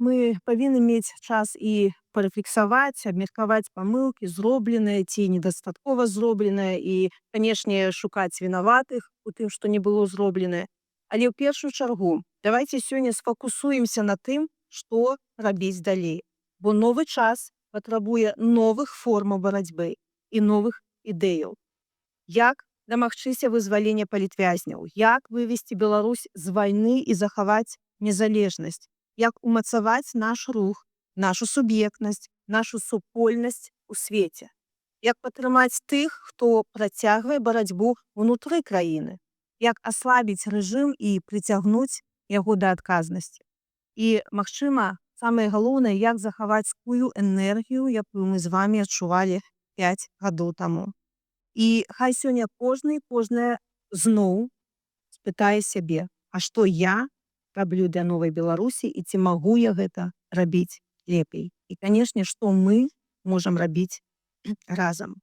мы павінны мець час і парэфлексаваць, абмеркаваць памылкі, зробленыя ці недастаткова зробленыя і, канешне, шукаць вінаватых у тым, што не было зробленае. Але ў першую чаргу давайте сёння сфокусуемся на тым, што рабіць далей. Бо новы час патрабуе новых формаў барацьбы і новых ідэяў. Як дамагчыся вызвалення палітвязняў, як вывесці Беларусь з вайны і захаваць незалежнасць, як умацаваць наш рух, нашу суб'ектнасць, нашу супольнасць у свеце, як падтрымаць тых, хто працягвае барацьбу ўнутры краіны, як аслабіць рэжым і прыцягнуць яго да адказнасці. І, магчыма, самае галоўнае, як захаваць тую энергію, якую мы з вами адчувалі 5 гадоў таму. І хай сёння кожная зноў спытае сябе, а што я раблю для новай Беларусі і ці магу я гэта рабіць лепей. І, канешне, што мы можам рабіць разам.